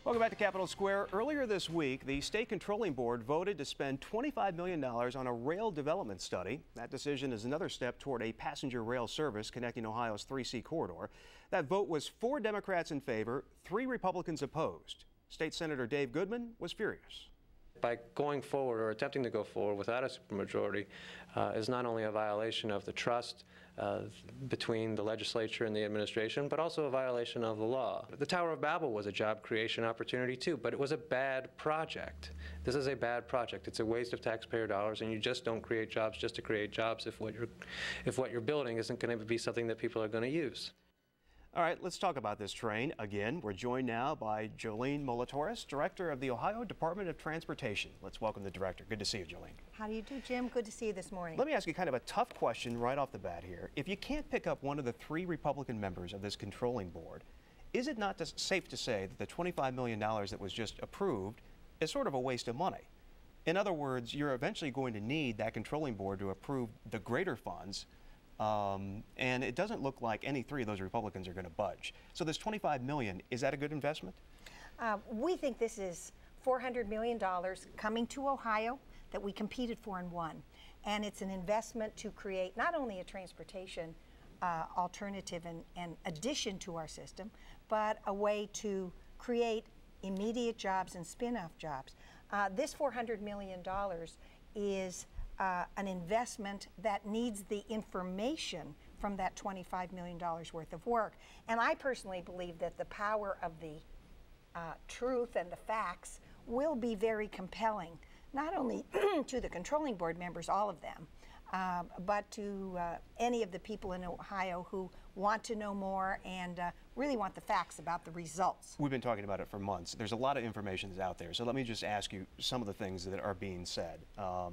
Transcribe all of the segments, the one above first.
Welcome back to Capitol Square. Earlier this week, the State Controlling Board voted to spend $25 million on a rail development study. That decision is another step toward a passenger rail service connecting Ohio's 3C corridor. That vote was 4 Democrats in favor, 3 Republicans opposed. State Senator Dave Goodman was furious. By going forward or attempting to go forward without a supermajority is not only a violation of the trust between the legislature and the administration, but also a violation of the law. The Tower of Babel was a job creation opportunity too, but it was a bad project. This is a bad project. It's a waste of taxpayer dollars, and you just don't create jobs just to create jobs if what you're building isn't going to be something that people are going to use. All right, let's talk about this train. Again, we're joined now by Jolene Molitoris, Director of the Ohio Department of Transportation. Let's welcome the Director. Good to see you, Jolene. How do you do, Jim? Good to see you this morning. Let me ask you kind of a tough question right off the bat here. If you can't pick up one of the 3 Republican members of this controlling board, is it not safe to say that the $25 million that was just approved is sort of a waste of money? In other words, you're eventually going to need that controlling board to approve the greater funds. And it doesn't look like any 3 of those Republicans are going to budge. So this $25 million, is that a good investment? We think this is $400 million coming to Ohio that we competed for and won. And it's an investment to create not only a transportation alternative and addition to our system, but a way to create immediate jobs and spin-off jobs. This $400 million is an investment that needs the information from that $25 million worth of work. And I personally believe that the power of the truth and the facts will be very compelling, not only to the controlling board members, all of them, but to any of the people in Ohio who want to know more and really want the facts about the results. We've been talking about it for months. There's a lot of information that's out there. So let me just ask you some of the things that are being said.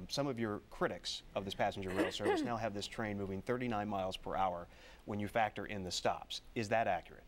Some of your critics of this passenger rail service now have this train moving 39 miles per hour when you factor in the stops. Is that accurate?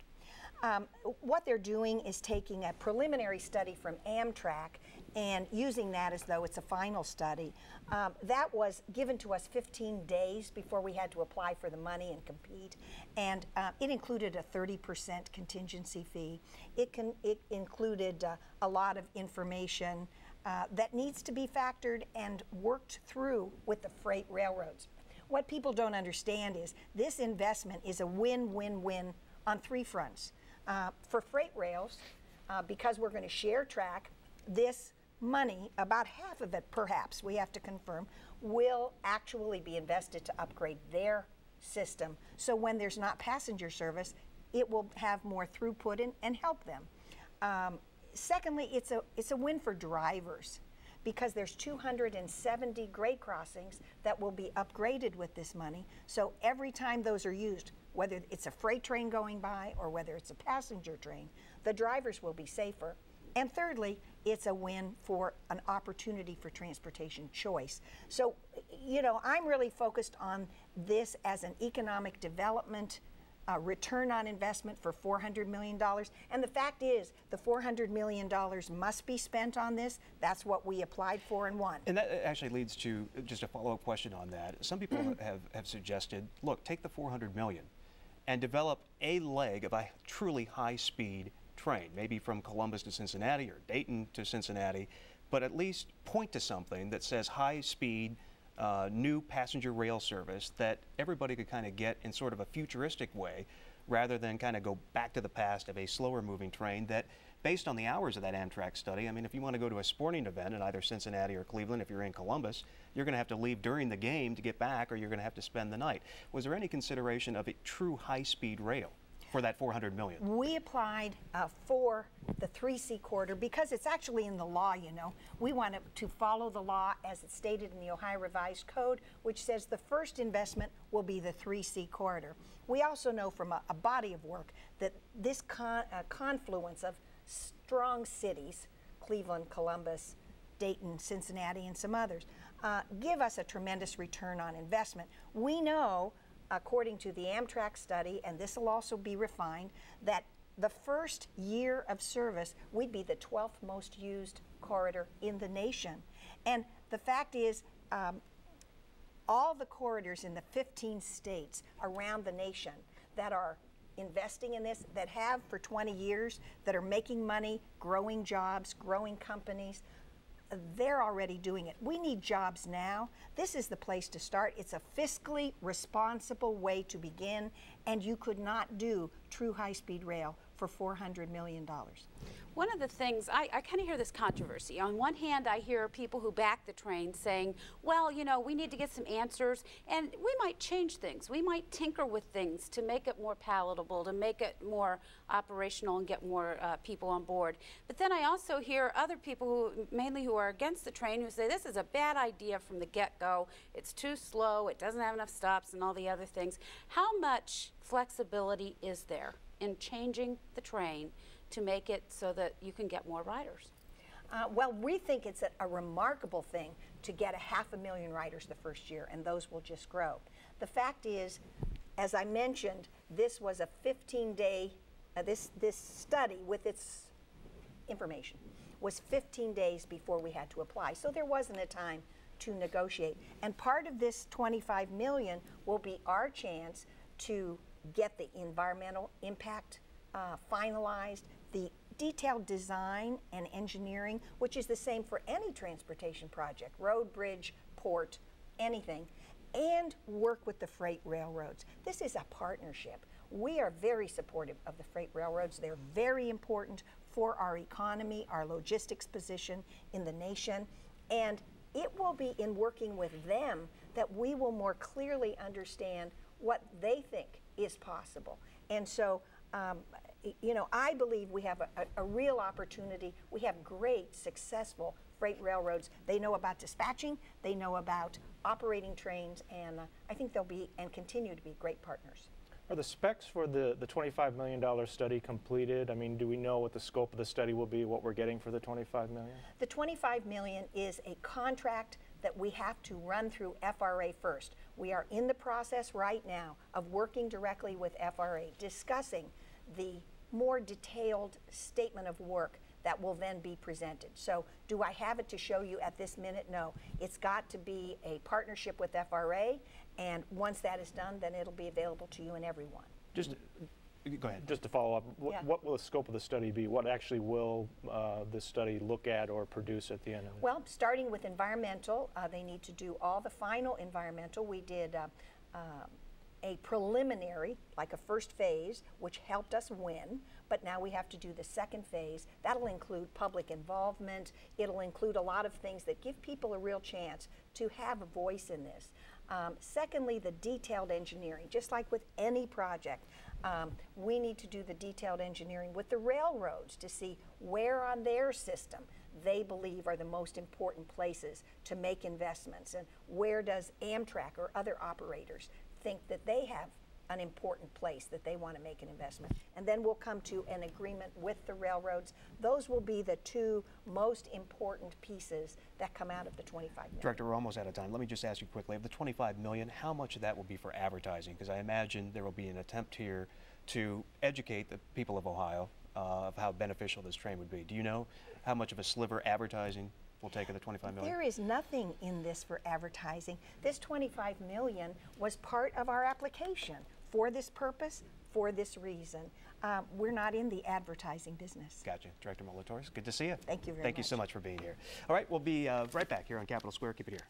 What they're doing is taking a preliminary study from Amtrak and using that as though it's a final study. That was given to us 15 days before we had to apply for the money and compete, and it included a 30% contingency fee. It included a lot of information that needs to be factored and worked through with the freight railroads. What people don't understand is this investment is a win-win-win on 3 fronts. For freight rails, because we're going to share track, this money, about half of it perhaps, we have to confirm, will actually be invested to upgrade their system. So when there's not passenger service, it will have more throughput and help them. Secondly, it's a win for drivers, because there's 270 grade crossings that will be upgraded with this money. So every time those are used, whether it's a freight train going by or whether it's a passenger train, the drivers will be safer. And thirdly, it's a win for an opportunity for transportation choice. So, you know, I'm really focused on this as an economic development return on investment for $400 million. And the fact is, the $400 million must be spent on this. That's what we applied for and won. And that actually leads to just a follow-up question on that. Some people have suggested, look, take the $400 million and develop a leg of a truly high-speed train, maybe from Columbus to Cincinnati or Dayton to Cincinnati, but at least point to something that says high-speed new passenger rail service that everybody could kind of get in sort of a futuristic way, rather than kind of go back to the past of a slower moving train that, based on the hours of that Amtrak study, I mean, if you want to go to a sporting event in either Cincinnati or Cleveland, if you're in Columbus, you're going to have to leave during the game to get back, or you're going to have to spend the night. Was there any consideration of a true high-speed rail for that $400 million? We applied for the 3C corridor because it's actually in the law, you know. We wanted to follow the law as it's stated in the Ohio Revised Code, which says the first investment will be the 3C corridor. We also know from a body of work that this confluence of strong cities, Cleveland, Columbus, Dayton, Cincinnati, and some others, give us a tremendous return on investment. We know, according to the Amtrak study, and this will also be refined, that the first year of service, we'd be the 12th most used corridor in the nation. And the fact is, all the corridors in the 15 states around the nation that are investing in this, that have for 20 years, that are making money, growing jobs, growing companies. They're already doing it. We need jobs now. This is the place to start. It's a fiscally responsible way to begin, and you could not do true high-speed rail for $400 million. One of the things, I kind of hear this controversy. On one hand, I hear people who back the train saying, well, you know, we need to get some answers, and we might change things. We might tinker with things to make it more palatable, to make it more operational and get more people on board. But then I also hear other people, who are against the train, who say this is a bad idea from the get-go. It's too slow, it doesn't have enough stops, and all the other things. How much flexibility is there in changing the train to make it so that you can get more riders? Well, we think it's a remarkable thing to get 500,000 riders the first year, and those will just grow. The fact is, as I mentioned, this was a 15-day, this study with its information was 15 days before we had to apply. So there wasn't a time to negotiate. And part of this 25 million will be our chance to get the environmental impact finalized, the detailed design and engineering, which is the same for any transportation project, road, bridge, port, anything, and work with the freight railroads. This is a partnership. We are very supportive of the freight railroads. They're very important for our economy, our logistics position in the nation, and it will be in working with them that we will more clearly understand what they think is possible. And so, you know, I believe we have a real opportunity. We have great, successful freight railroads. They know about dispatching, they know about operating trains, and I think they'll be and continue to be great partners. Are the specs for the $25 million study completed? I mean, do we know what the scope of the study will be, what we're getting for the $25 million? The $25 million is a contract that we have to run through FRA first. We are in the process right now of working directly with FRA, discussing the more detailed statement of work that will then be presented. So do I have it to show you at this minute? No. It's got to be a partnership with FRA, and once that is done, then it'll be available to you and everyone. Just go ahead. Just to follow up, Yeah. what will the scope of the study be? What actually will this study look at or produce at the end of it? Well, starting with environmental, they need to do all the final environmental. We did a preliminary, like a first phase, which helped us win, but now we have to do the second phase. That'll include public involvement. It'll include a lot of things that give people a real chance to have a voice in this. Secondly, the detailed engineering. Just like with any project, we need to do the detailed engineering with the railroads to see where on their system they believe are the most important places to make investments, and where does Amtrak or other operators think that they have an important place that they want to make an investment. And then we'll come to an agreement with the railroads. Those will be the two most important pieces that come out of the 25 million. Director, we're almost out of time. Let me just ask you quickly, of the 25 million, how much of that will be for advertising? Because I imagine there will be an attempt here to educate the people of Ohio of how beneficial this train would be. Do you know how much of a sliver advertising will take of the 25 million? There is nothing in this for advertising. This 25 million was part of our application for this purpose, for this reason. We're not in the advertising business. Gotcha. Director Molitoris, good to see you. Thank you very much. Thank you so much for being here. All right, we'll be right back here on Capitol Square. Keep it here.